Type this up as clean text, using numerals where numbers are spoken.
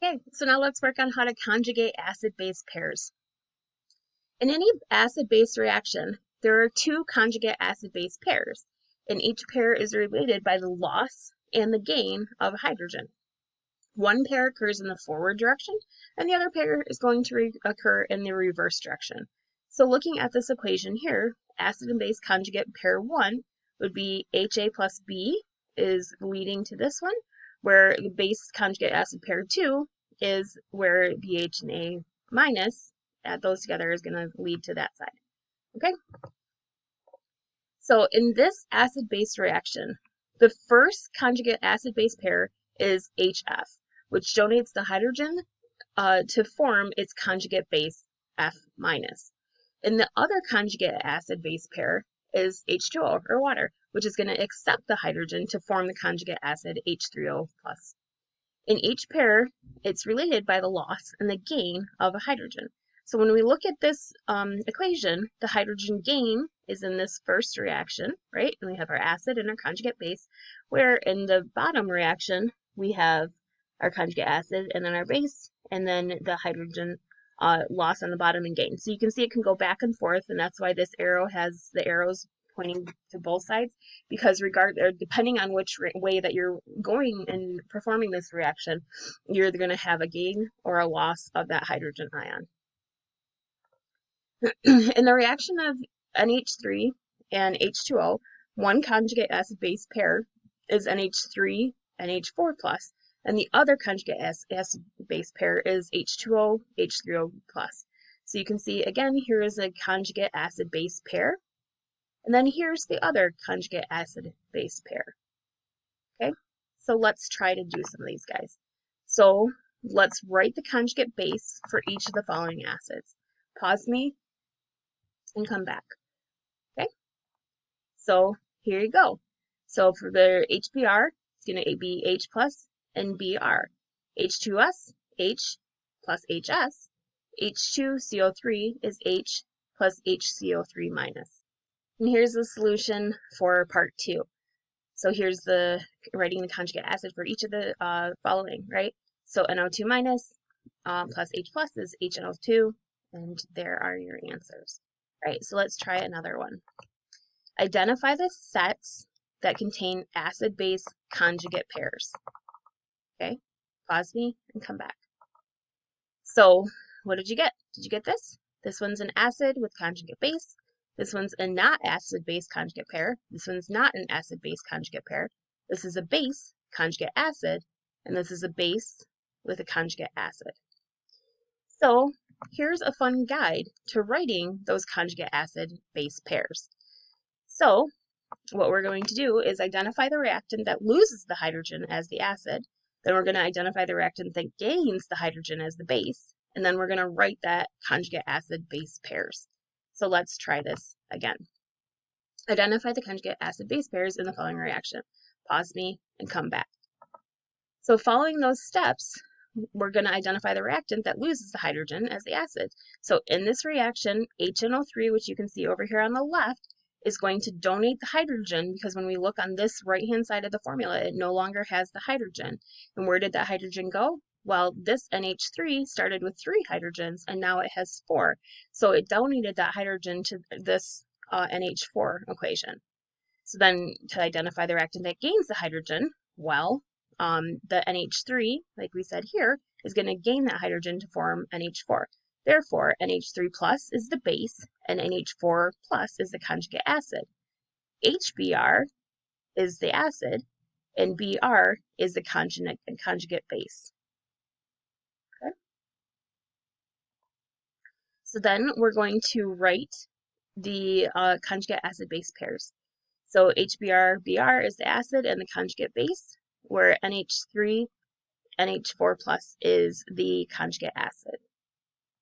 Okay, so now let's work on how to conjugate acid-base pairs. In any acid-base reaction, there are two conjugate acid-base pairs, and each pair is related by the loss and the gain of hydrogen. One pair occurs in the forward direction, and the other pair is going to occur in the reverse direction. So looking at this equation here, acid and base conjugate pair 1 would be HA plus B is leading to this one, where the base conjugate acid pair 2 is where BH and A minus, add those together, is going to lead to that side. Okay? So in this acid-base reaction, the first conjugate acid-base pair is HF, which donates the hydrogen to form its conjugate base F minus. And the other conjugate acid-base pair is H2O, or water, which is going to accept the hydrogen to form the conjugate acid H3O+. In each pair, it's related by the loss and the gain of a hydrogen. So when we look at this equation, the hydrogen gain is in this first reaction, right? And we have our acid and our conjugate base, where in the bottom reaction, we have our conjugate acid and then our base, and then the hydrogen loss on the bottom and gain. So you can see it can go back and forth, and that's why this arrow has the arrows pointing to both sides, because depending on which way that you're going and performing this reaction, you're either going to have a gain or a loss of that hydrogen ion. In the reaction of NH3 and H2O, one conjugate acid-base pair is NH3 NH4+, and the other conjugate acid-base pair is H2O H3O+. So you can see, again, here is a conjugate acid-base pair, and then here's the other conjugate acid-base pair. Okay, so let's try to do some of these guys. So let's write the conjugate base for each of the following acids. Pause me and come back. Okay, so here you go. So for the HBr, it's going to be H plus and Br. H2S, H plus HS. H2CO3 is H plus HCO3 minus. And here's the solution for part 2. So here's the writing the conjugate acid for each of the following, right? So NO2 minus plus H plus is HNO2, and there are your answers. Right, so let's try another one. Identify the sets that contain acid-base conjugate pairs. Okay, pause me and come back. So what did you get? Did you get this? This one's an acid with conjugate base. This one's a not acid-base conjugate pair. This one's not an acid-base conjugate pair. This is a base conjugate acid, and this is a base with a conjugate acid. So here's a fun guide to writing those conjugate acid-base pairs. So what we're going to do is identify the reactant that loses the hydrogen as the acid. Then we're going to identify the reactant that gains the hydrogen as the base. And then we're going to write that conjugate acid-base pairs. So let's try this again. Identify the conjugate acid-base pairs in the following reaction. Pause me and come back. So following those steps, we're going to identify the reactant that loses the hydrogen as the acid. So in this reaction, HNO3, which you can see over here on the left, is going to donate the hydrogen, because when we look on this right-hand side of the formula, it no longer has the hydrogen. And where did that hydrogen go? Well, this NH3 started with 3 hydrogens, and now it has 4. So it donated that hydrogen to this NH4 equation. So then to identify the reactant that gains the hydrogen, well, the NH3, like we said here, is going to gain that hydrogen to form NH4. Therefore, NH3 plus is the base, and NH4 plus is the conjugate acid. HBr is the acid, and Br is the conjugate base. Okay. So then we're going to write the conjugate acid-base pairs. So HBr-Br is the acid and the conjugate base, where NH3 NH4 plus is the conjugate acid.